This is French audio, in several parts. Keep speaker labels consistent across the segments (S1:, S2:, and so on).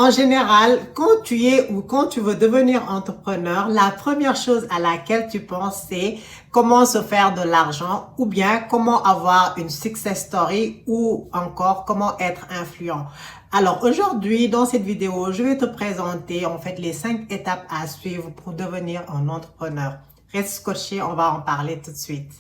S1: En général, quand tu es ou quand tu veux devenir entrepreneur, la première chose à laquelle tu penses, c'est comment se faire de l'argent ou bien comment avoir une success story ou encore comment être influent. Alors aujourd'hui, dans cette vidéo, je vais te présenter en fait les 5 étapes à suivre pour devenir un entrepreneur. Reste scotché, on va en parler tout de suite.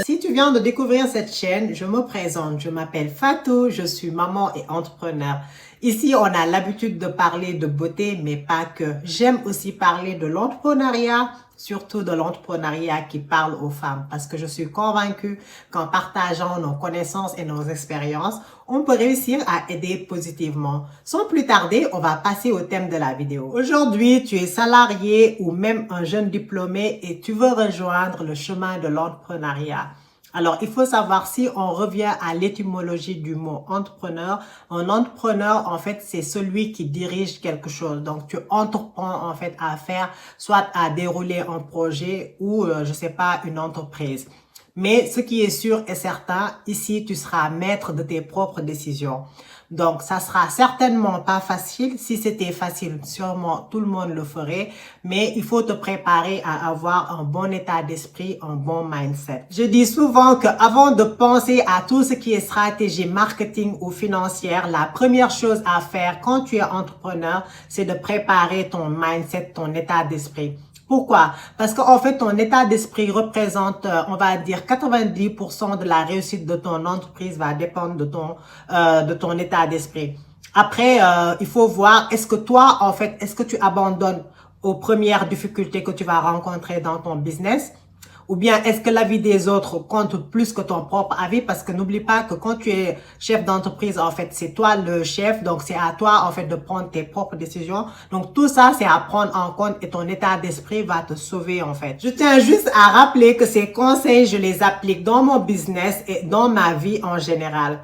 S1: Si tu viens de découvrir cette chaîne, je me présente. Je m'appelle Fatou, je suis maman et entrepreneur. Ici, on a l'habitude de parler de beauté, mais pas que. J'aime aussi parler de l'entrepreneuriat, surtout de l'entrepreneuriat qui parle aux femmes, parce que je suis convaincue qu'en partageant nos connaissances et nos expériences, on peut réussir à aider positivement. Sans plus tarder, on va passer au thème de la vidéo. Aujourd'hui, tu es salarié ou même un jeune diplômé et tu veux rejoindre le chemin de l'entrepreneuriat. Alors, il faut savoir si on revient à l'étymologie du mot entrepreneur. Un entrepreneur, en fait, c'est celui qui dirige quelque chose. Donc, tu entreprends, en fait, à faire, soit à dérouler un projet ou, je sais pas, une entreprise. Mais ce qui est sûr et certain, ici, tu seras maître de tes propres décisions. Donc, ça sera certainement pas facile. Si c'était facile, sûrement tout le monde le ferait. Mais il faut te préparer à avoir un bon état d'esprit, un bon mindset. Je dis souvent qu'avant de penser à tout ce qui est stratégie marketing ou financière, la première chose à faire quand tu es entrepreneur, c'est de préparer ton mindset, ton état d'esprit. Pourquoi? Parce qu'en fait, ton état d'esprit représente, on va dire, 90% de la réussite de ton entreprise va dépendre de ton état d'esprit. Après, il faut voir, est-ce que toi, en fait, est-ce que tu abandonnes aux premières difficultés que tu vas rencontrer dans ton business? Ou bien est-ce que l'avis des autres compte plus que ton propre avis? Parce que n'oublie pas que quand tu es chef d'entreprise, en fait, c'est toi le chef. Donc, c'est à toi, en fait, de prendre tes propres décisions. Donc, tout ça, c'est à prendre en compte et ton état d'esprit va te sauver, en fait. Je tiens juste à rappeler que ces conseils, je les applique dans mon business et dans ma vie en général.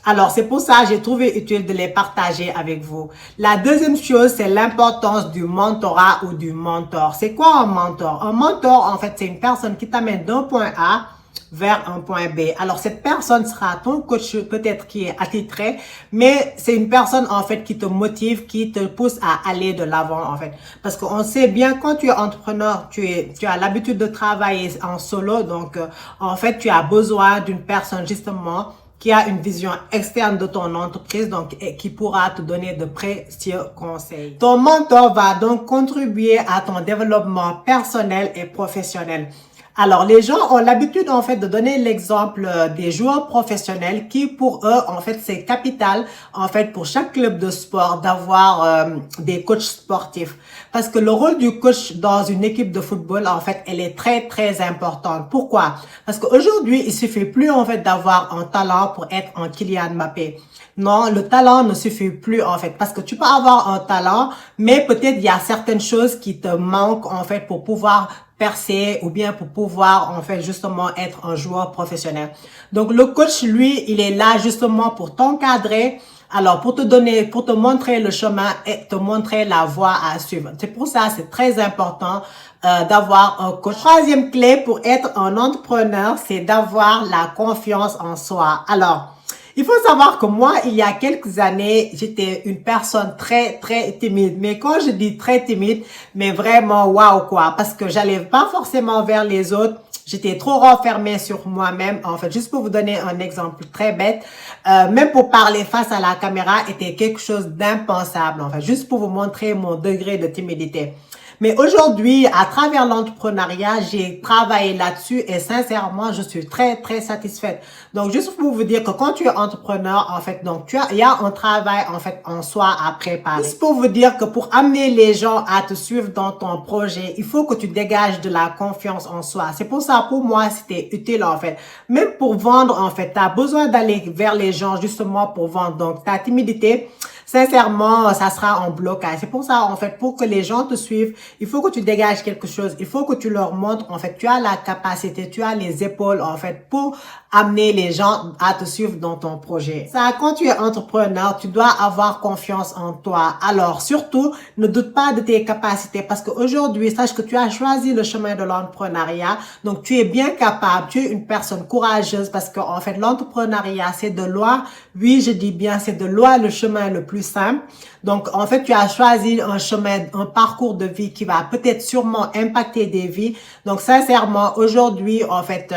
S1: Alors, c'est pour ça que j'ai trouvé utile de les partager avec vous. La deuxième chose, c'est l'importance du mentorat ou du mentor. C'est quoi un mentor? Un mentor, en fait, c'est une personne qui t'amène d'un point A vers un point B. Alors, cette personne sera ton coach, peut-être qui est attitré, mais c'est une personne, en fait, qui te motive, qui te pousse à aller de l'avant, en fait. Parce qu'on sait bien, quand tu es entrepreneur, tu as l'habitude de travailler en solo, donc, en fait, tu as besoin d'une personne, justement, qui a une vision externe de ton entreprise, donc qui pourra te donner de précieux conseils. Ton mentor va donc contribuer à ton développement personnel et professionnel. Alors, les gens ont l'habitude, en fait, de donner l'exemple des joueurs professionnels qui, pour eux, en fait, c'est capital, en fait, pour chaque club de sport d'avoir des coachs sportifs. Parce que le rôle du coach dans une équipe de football, en fait, elle est très, très importante. Pourquoi? Parce qu'aujourd'hui, il suffit plus, en fait, d'avoir un talent pour être un Kylian Mbappé. Non, le talent ne suffit plus, en fait, parce que tu peux avoir un talent, mais peut-être il y a certaines choses qui te manquent, en fait, pour pouvoir percer ou bien pour pouvoir, en fait, justement être un joueur professionnel. Donc, le coach, lui, il est là justement pour t'encadrer, alors pour te donner, pour te montrer le chemin et te montrer la voie à suivre. C'est pour ça, c'est très important d'avoir un coach. Troisième clé pour être un entrepreneur, c'est d'avoir la confiance en soi. Alors, il faut savoir que moi, il y a quelques années, j'étais une personne très, très timide. Mais quand je dis très timide, mais vraiment, waouh, quoi. Parce que j'allais pas forcément vers les autres. J'étais trop renfermée sur moi-même. En fait, juste pour vous donner un exemple très bête, même pour parler face à la caméra était quelque chose d'impensable. En fait, juste pour vous montrer mon degré de timidité. Mais aujourd'hui, à travers l'entrepreneuriat, j'ai travaillé là-dessus et sincèrement, je suis très, très satisfaite. Donc, juste pour vous dire que quand tu es entrepreneur, en fait, donc il y a un travail, en fait, en soi à préparer. Juste pour vous dire que pour amener les gens à te suivre dans ton projet, il faut que tu dégages de la confiance en soi. C'est pour ça, pour moi, c'était utile, en fait. Même pour vendre, en fait, tu as besoin d'aller vers les gens, justement, pour vendre. Donc, ta timidité, sincèrement, ça sera en blocage. C'est pour ça, en fait, pour que les gens te suivent, il faut que tu dégages quelque chose. Il faut que tu leur montres, en fait, tu as la capacité, tu as les épaules, en fait, pour amener les gens à te suivre dans ton projet. Ça, quand tu es entrepreneur, tu dois avoir confiance en toi. Alors, surtout, ne doute pas de tes capacités parce qu'aujourd'hui, sache que tu as choisi le chemin de l'entrepreneuriat. Donc, tu es bien capable. Tu es une personne courageuse parce que, en fait, l'entrepreneuriat, c'est de loin. Oui, je dis bien, c'est de loin le chemin le plus simple. Donc, en fait, tu as choisi un chemin, un parcours de vie qui va peut-être sûrement impacter des vies. Donc, sincèrement, aujourd'hui, en fait,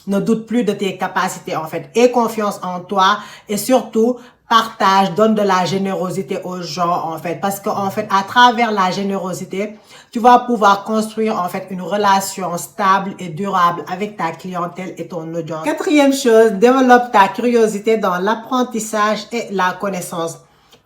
S1: ne doute plus de tes capacités, en fait. Aie confiance en toi et surtout, partage, donne de la générosité aux gens, en fait. Parce qu'en fait, à travers la générosité, tu vas pouvoir construire, en fait, une relation stable et durable avec ta clientèle et ton audience. Quatrième chose, développe ta curiosité dans l'apprentissage et la connaissance.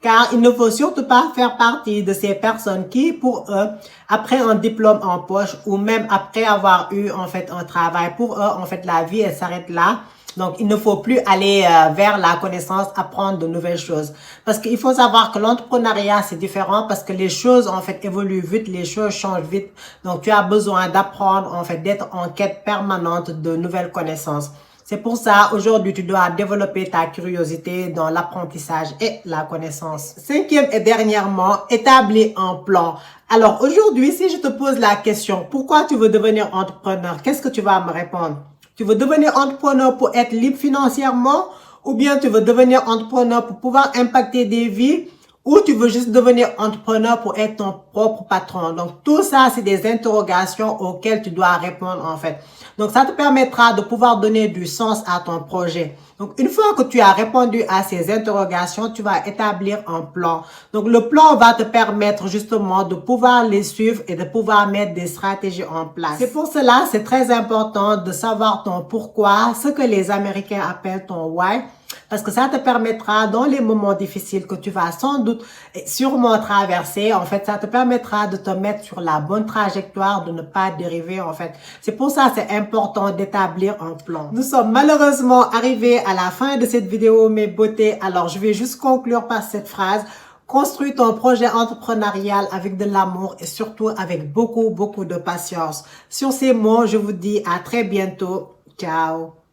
S1: Car il ne faut surtout pas faire partie de ces personnes qui, pour eux, après un diplôme en poche ou même après avoir eu, en fait, un travail, pour eux, en fait, la vie, elle s'arrête là. Donc, il ne faut plus aller vers la connaissance, apprendre de nouvelles choses. Parce qu'il faut savoir que l'entrepreneuriat, c'est différent parce que les choses, en fait, évoluent vite, les choses changent vite. Donc, tu as besoin d'apprendre, en fait, d'être en quête permanente de nouvelles connaissances. C'est pour ça, aujourd'hui, tu dois développer ta curiosité dans l'apprentissage et la connaissance. Cinquième et dernièrement, établis un plan. Alors, aujourd'hui, si je te pose la question, pourquoi tu veux devenir entrepreneur? Qu'est-ce que tu vas me répondre? Tu veux devenir entrepreneur pour être libre financièrement? Ou bien tu veux devenir entrepreneur pour pouvoir impacter des vies? Ou tu veux juste devenir entrepreneur pour être ton propre patron? Donc, tout ça, c'est des interrogations auxquelles tu dois répondre, en fait. Donc, ça te permettra de pouvoir donner du sens à ton projet. Donc, une fois que tu as répondu à ces interrogations, tu vas établir un plan. Donc, le plan va te permettre justement de pouvoir les suivre et de pouvoir mettre des stratégies en place. C'est pour cela, c'est très important de savoir ton pourquoi, ce que les Américains appellent ton why. Parce que ça te permettra, dans les moments difficiles que tu vas sans doute sûrement traverser, en fait, ça te permettra de te mettre sur la bonne trajectoire, de ne pas dériver, en fait. C'est pour ça que c'est important d'établir un plan. Nous sommes malheureusement arrivés à la fin de cette vidéo, mes beautés. Alors, je vais juste conclure par cette phrase. Construis ton projet entrepreneurial avec de l'amour et surtout avec beaucoup de patience. Sur ces mots, je vous dis à très bientôt. Ciao!